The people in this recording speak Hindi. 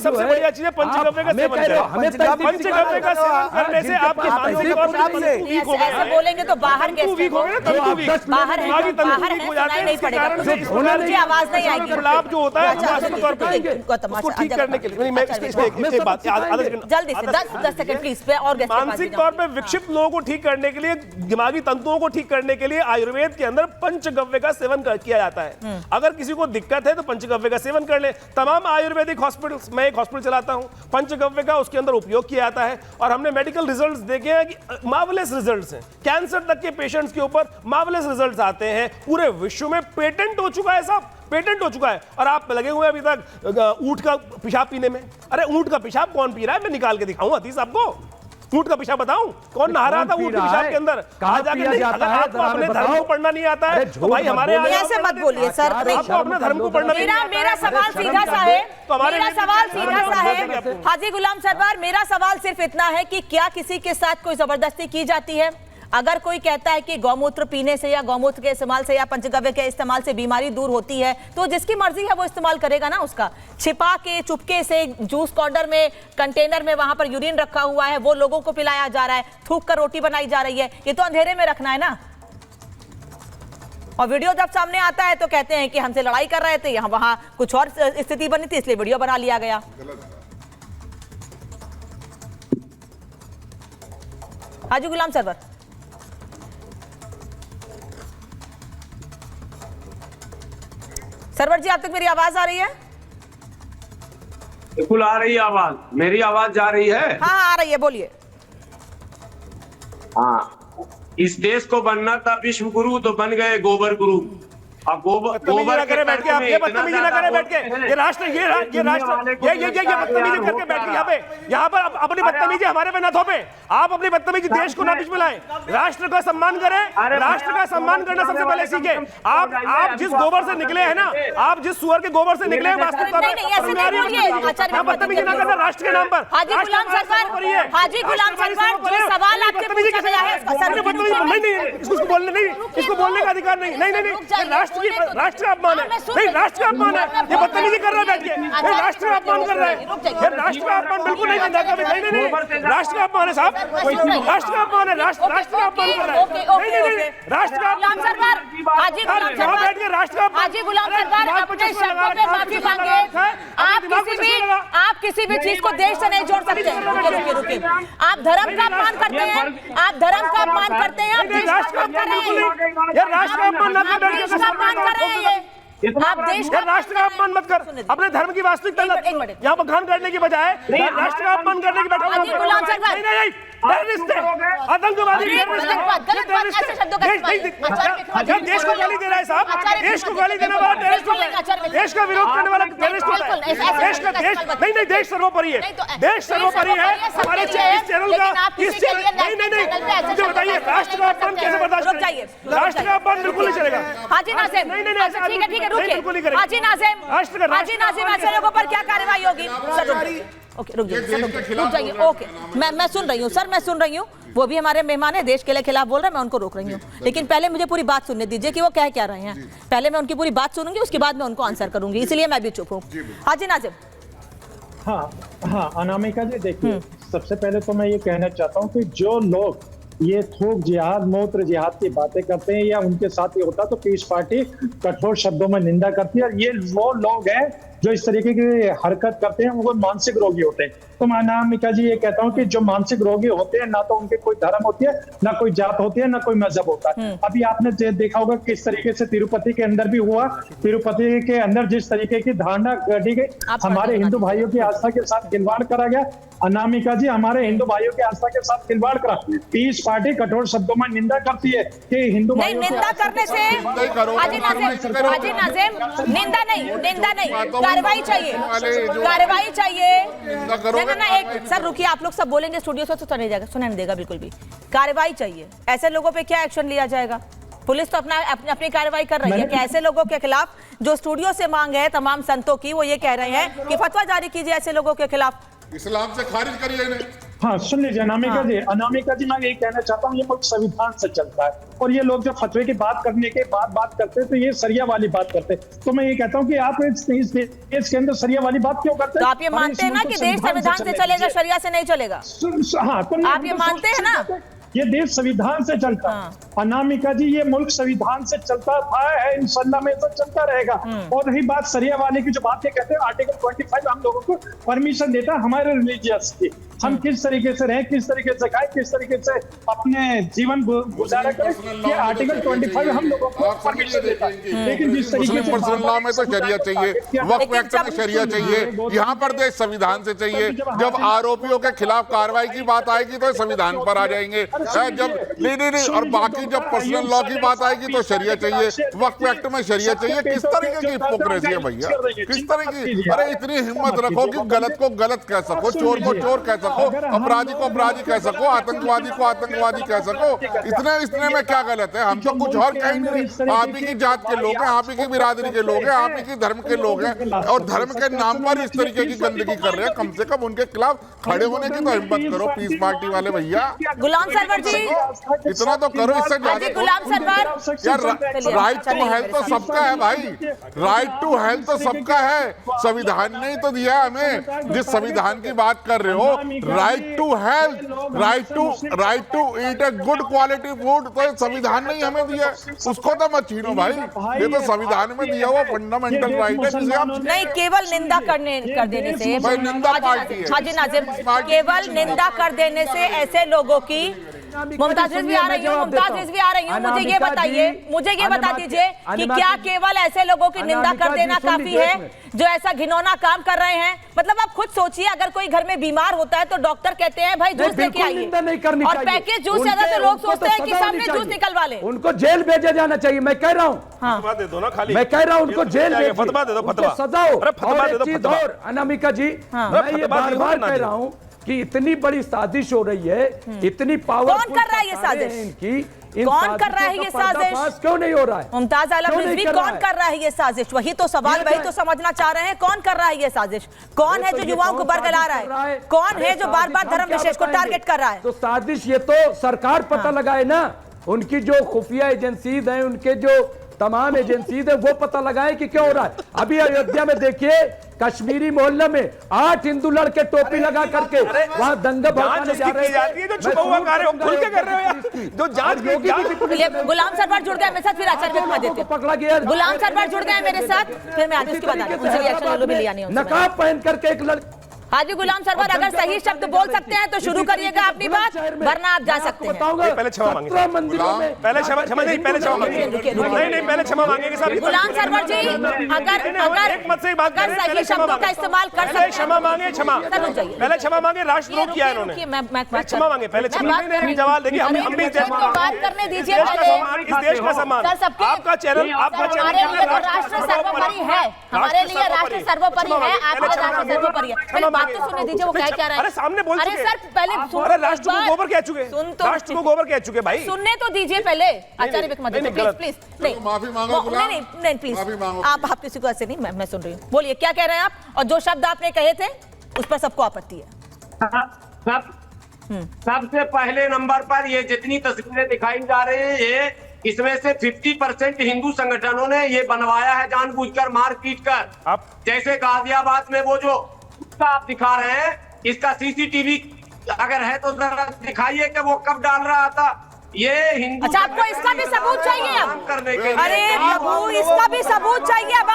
सबसे बढ़िया चीज है पंचगव्य का सेवन करें। पंचगव्य का सेवन करने से आपके मानसिक तौर पर वीक हो गए। ऐसे बोलेंगे तो बाहर वीक हो गए ना, बाहर नहीं पड़ेगा, आवाज नहीं आएगी। गुलाब जो होता है मानसिक तौर पर उसको ठीक करने के लिए, मैं एक बात जल्दी से 10 सेकंड प्लीज। और मानसिक तौर पर विक्षिप्त लोगों को ठीक करने के लिए, दिमागी तंतुओं को ठीक करने के लिए आयुर्वेद के अंदर पंचगव्य का सेवन किया जाता है। अगर किसी को दिक्कत है तो पंचगव्य का सेवन कर ले। तमाम आयुर्वेदिक हॉस्पिटल, मैं एक हॉस्पिटल चलाता हूं, पंचगव्य का उसके अंदर उपयोग किया जाता है और हमने मेडिकल रिजल्ट्स देखे हैं कि मार्वेलस रिजल्ट्स हैं। कैंसर तक के पेशेंट्स के ऊपर मार्वेलस रिजल्ट्स आते हैं। पूरे विश्व में पेटेंट हो चुका है साहब, पेटेंट हो चुका है। और आप लगे हुए अभी तक ऊंट का पेशाब पीने में। अरे ऊंट का पेशाब कौन पी रहा है? मैं निकाल के दिखाऊं हदीस आपको। ऊंट का पेशाब बताऊं कौन नहा रहा था ऊंट के पेशाब के अंदर? कहा जाके नहीं, अगर आपको अपने धर्म को पढ़ना नहीं आता है तो भाई हमारे ऐसे मत बोलिए सर। आपको अपने धर्म को पढ़ना नहीं। मेरा सवाल सीधा सा है, मेरा सवाल सीधा सा है हाजी गुलाम सरवर। मेरा सवाल सिर्फ इतना है कि क्या किसी के साथ कोई जबरदस्ती की जाती है? अगर कोई कहता है कि गौमूत्र पीने से या गौमूत्र के इस्तेमाल से या पंचगव्य के इस्तेमाल से बीमारी दूर होती है, तो जिसकी मर्जी है वो इस्तेमाल करेगा ना। उसका छिपा के चुपके से जूस पाउडर में कंटेनर में वहां पर यूरिन रखा हुआ है, वो लोगों को पिलाया जा रहा है, थूक कर रोटी बनाई जा रही है, ये तो अंधेरे में रखना है ना। और वीडियो जब सामने आता है तो कहते हैं कि हमसे लड़ाई कर रहे थे, यहाँ वहां कुछ और स्थिति बनी थी इसलिए वीडियो बना लिया गया। हाजी गुलाम सरवर, सरवर जी आप तक मेरी आवाज आ रही है? बिल्कुल आ रही है आवाज। मेरी आवाज जा रही है? हाँ आ रही है, बोलिए। हाँ, इस देश को बनना था विश्व गुरु तो बन गए गोबर गुरु। अब गोबर करे बैठ के, आप ये बदतमीजी ना करें बैठ के। ये राष्ट्र ये बदतमीजी करके बैठ के यहाँ पर अपनी बदतमीजी हमारे पे ना थोपे। आप अपनी बदतमीजी देश को ना बीच में लाएं। राष्ट्र का सम्मान करें, राष्ट्र का सम्मान करना सबसे पहले सीखे। आप जिस गोबर से निकले हैं ना, आप जिस सुअर के गोबर से निकले हैं, वास्तविक तौर पर बदतमीजी ना करना राष्ट्र के नाम पर। हाजी गुलाम सरवर, हाजी गुलाम सरवर, जो सवाल आपके पूछा गया है इसको बोलने नहीं, इसको बोलने का अधिकार नहीं। नहीं, राष्ट्र का अपमान है। नहीं, राष्ट्र का अपमान है। ये बदतमीजी कर रहा है बैठ के, ये राष्ट्र का अपमान कर रहा है। ये राष्ट्र का अपमान बिल्कुल नहीं करना। नहीं, राष्ट्र का अपमान है साहब, राष्ट्र का अपमान है। राष्ट्र का अपमान कर रहा है। नहीं, राष्ट्र का अपमान। हाजी गुलाम सरवर, बैठ के राष्ट्र का, हाजी गुलाम सरवर अपने शब्दों पे माफी मांगे। आप किसी भी चीज को देश से नहीं जोड़ सकते। रुकिए, आप धर्म का अपमान करते हैं, आप धर्म का अपमान करते हैं, आप देश का अपमान कर रहे हैं। ये राष्ट्र का अपमान ना कर रहे हैं। आप देश का राष्ट्र का अपमान मत कर। अपने धर्म की वास्तविकता यहाँ पर घान करने की बजाय राष्ट्र का अपमान करने की बैठा। नहीं, टेररिस्ट है, आतंकवादी, देश को गाली दे रहा है साहब। देश को गाली देने वाला टेररिस्ट होता है, देश का विरोध करने वाला टेररिस्ट होता है। देश का नहीं, देश सर्वोपरि है, देश सर्वोपरि है। हमारे इस चैनल का नहीं, मुझे बताइए राष्ट्र का अपमान कैसे बर्दाश्त करेंगे? राष्ट्र का अपमान बिल्कुल नहीं चलेगा। हाजी नाज़िम, ठीक है, रुकिए। हाजी नाज़िम, ऐसे लोगों पर क्या कार्रवाई होगी? ओके, रुक जाइए। ओके, मैं सुन रही हूँ सर, मैं सुन रही हूँ। वो भी हमारे मेहमान है, देश के खिलाफ बोल रहे हैं, मैं उनको रोक रही हूँ। लेकिन पहले मुझे पूरी बात सुनने दीजिए कि वो कह क्या रहे हैं। पहले मैं उनकी पूरी बात सुनूंगी, उसके बाद मैं उनको आंसर करूंगी, इसलिए मैं भी चुप हूँ। हाजी नाज़िम। हाँ, अनामिका जी देखिए, सबसे पहले तो मैं ये कहना चाहता हूँ कि जो लोग ये थूक जिहाद, मूत्र जिहाद की बातें करते हैं या उनके साथ ये होता तो पीस पार्टी कठोर शब्दों में निंदा करती है। और ये वो लोग हैं जो इस तरीके की हरकत करते हैं, वो मानसिक रोगी होते हैं। तो मैं अनामिका जी ये कहता हूँ कि जो मानसिक रोगी होते हैं, ना तो उनके कोई धर्म होती है, ना कोई जात होती है, ना कोई मजहब होता है। अभी आपने देखा होगा किस तरीके से तिरुपति के अंदर भी हुआ। तिरुपति के अंदर जिस तरीके की धारणा गढ़ी गई, हमारे हिंदू भाइयों की आस्था के साथ खिलवाड़ करा गया। अनामिका जी, हमारे हिंदू भाइयों की आस्था के साथ खिलवाड़ करा। पीस पार्टी कठोर शब्दों में निंदा करती है कि हिंदू भाइयों की निंदा करने से हाजी नाज़िम, निंदा नहीं, कार्रवाई चाहिए। ना एक सर रुकिए, आप लोग सब बोलेंगे स्टूडियो से तो नहीं जाएगा, सुनाई नहीं देगा बिल्कुल भी। कार्रवाई चाहिए। ऐसे लोगों पे क्या एक्शन लिया जाएगा? पुलिस तो अपनी कार्रवाई कर रही है कि ऐसे लोगों के खिलाफ जो स्टूडियो से मांग है तमाम संतों की, वो ये कह रहे हैं कि फतवा जारी कीजिए ऐसे लोगों के खिलाफ। इस्लाम से खारिज करिए इन्हें। हाँ सुन लीजिए अनामिका जी, अनामिका जी मैं यही कहना चाहता हूँ, ये मुल्क संविधान से चलता है और ये लोग जब फतवे की बात करने के बाद बात करते हैं तो ये सरिया वाली बात करते हैं। तो मैं ये कहता हूँ कि आप इस देश के अंदर सरिया वाली बात क्यों करते हैं? तो आप ये मानते हैं ना कि देश संविधान से चलेगा, शरिया से नहीं चलेगा? हाँ, तो आप ये मानते हैं ना? ये देश संविधान से चलता है। अनामिका जी ये मुल्क संविधान से चलता था, है इंशाल्लाह में तो चलता रहेगा। और रही बात सरिया वाले की जो बातें कहते हैं, आर्टिकल 25 हम लोगों को परमिशन देता है हमारे रिलीजियस की, हम किस तरीके से रहें, किस तरीके से खाएं, किस तरीके से अपने जीवन गुजारा करें, ये आर्टिकल 25 हम लोगों को परमिशन देता है। लेकिन जिस तरीके से पर्सनल लॉ में तो शरिया चाहिए, वक्फ एक्ट में शरिया चाहिए, यहाँ पर देश संविधान से चाहिए। जब आरोपियों के खिलाफ कार्रवाई की बात आएगी तो संविधान पर आ जाएंगे, जब नहीं और बाकी जब पर्सनल लॉ की बात आएगी तो शरिया चाहिए, वक्फ एक्ट में शरिया चाहिए। किस तरीके की हिपोक्रेसी है भैया, किस तरह की? अरे इतनी हिम्मत रखो कि गलत को गलत कह सको, चोर को चोर कह सको, अपराधी को अपराधी कह सको, आतंकवादी को आतंकवादी कह सको। इतने में क्या गलत है? हम तो कुछ और कहीं नहीं। आप ही की जात के लोग हैं, आप ही की बिरादरी के लोग हैं, आप ही की धर्म के लोग हैं और धर्म के नाम पर इस तरीके की गंदगी कर रहे हैं। कम से कम उनके खिलाफ खड़े होने की तो हिम्मत करो पीस पार्टी वाले भैया। गुलाम सरवर जी इतना तो करो, इससे ज्यादा गुलाम सरवर यार। राइट टू हेल्थ तो सबका है भाई, राइट टू हेल्थ तो सबका है। संविधान ने ही तो दिया हमें। जिस संविधान की बात कर रहे हो, right to health, right to eat a good quality food, तो संविधान ने ही हमें दिया, उसको तो मत छीनो भाई। ये तो संविधान में दिया हुआ फंडामेंटल राइट है, जिसे आप नहीं केवल निंदा कर देने से भाई निंदा पार्टी है। हाजी नाजिर, केवल निंदा कर देने से ऐसे लोगों की मुमताज रिजवी आ रही हूँ, मुझे ये बता दीजिए कि क्या केवल ऐसे लोगों की निंदा कर देना काफी है जो ऐसा घिनौना काम कर रहे हैं? मतलब आप खुद सोचिए, अगर कोई घर में बीमार होता है तो डॉक्टर कहते हैं भाई जूस लेके आइए, और पैकेज जूस ज्यादा तो लोग सोचते हैं कि सामने जूस निकलवा ले। उनको जेल भेजा जाना चाहिए, मैं कह रहा हूँ। फतवा दे दो ना खाली, मैं कह रहा हूँ उनको जेल भेजिए, फतवा दे दो, फतवा सजाओ। अरे फतवा दे दो, फतवा। और अनामिका जी मैं ये बार बार कह रहा हूँ कि इतनी बड़ी साजिश हो रही है, इतनी पावरफुल। कौन कर रहा है ये साजिश? इनकी कौन कर रहा है ये साजिश? क्यों नहीं हो रहा है? मुमताज आलम रिजवी कौन कर रहा है ये साजिश? वही तो सवाल, वही तो समझना चाह रहे हैं। कौन कर रहा है ये साजिश? कौन है जो युवाओं को बरगला रहा है? कौन है जो बार बार धर्म विशेष को टारगेट कर रहा है? तो साजिश ये तो सरकार पता लगाए ना, उनकी जो खुफिया एजेंसीज हैं, उनके जो तमाम एजेंसीज है, वो पता लगाए कि क्या हो रहा है। अभी अयोध्या में देखिए, कश्मीरी मोहल्ले में 8 हिंदू लड़के टोपी लगा करके वहां दंगा भड़काने जा रहे हैं। जो छुपा हुआ कार्य खुल के कर रहे हो यार, जो जांच गुलाम सरवर जुड़ गए मेरे साथ, फिर आचार्य विक्रमा देते हैं। पकड़ा गया गुलाम सरवर जुड़ गए मेरे साथ, फिर मैं आगे उसके बाद रिएक्शन भी लिया नहीं। नकाब पहन करके एक लड़का। हाजी गुलाम सरवर अगर सही शब्द बोल सकते हैं तो शुरू करिएगा अपनी बात, वरना आप जा सकते हैं। पहले क्षमा मांगे, पहले क्षमा नहीं, पहले क्षमा मांगे, नहीं पहले क्षमा मांगेंगे साहब। गुलाम सरवर जी अगर सही शब्दों का इस्तेमाल कर सकते हैं, क्षमा मांगे, क्षमा पहले क्षमा मांगे, राष्ट्रद्रोह किया इन्होंने, क्षमा मांगे पहले, जवाब देंगे। हम भी बात करने दीजिए, इस देश का सम्मान, आपका चैनल राष्ट्र सर्वोपरि है, हमारे लिए राष्ट्र सर्वोपरि है, आपका राष्ट्र सर्वोपरि है। बात तो सुनने दीजिए, वो क्या कह रहा है। अरे सामने बोल चुके। अरे सर पहले अरे राष्ट्र को गोबर कह चुके, राष्ट्र को गोबर कह चुके भाई, सुनने तो दीजिए पहले। आचार्य विक्रमा प्लीज नहीं, माफी मांगो, नहीं प्लीज, आप किसी को ऐसे नहीं, मैं सुन रही हूँ। बोलिए क्या कह रहे हैं आप, और जो शब्द आपने कहे थे उस पर सबको आपत्ति है। सबसे पहले नंबर पर ये जितनी तस्वीरें दिखाई जा रही है, ये इसमें से 50% हिंदू संगठनों ने ये बनवाया है जानबूझकर, मार पीट कर। जैसे गाजियाबाद में वो जो आप दिखा रहे हैं, इसका सीसीटीवी अगर है तो जरा दिखाइए कि वो कब डाल रहा था। ये हिंदू, अच्छा आपको इसका भी सबूत चाहिए अब? करने के लिए, अरे प्रभु, इसका भी सबूत चाहिए अब।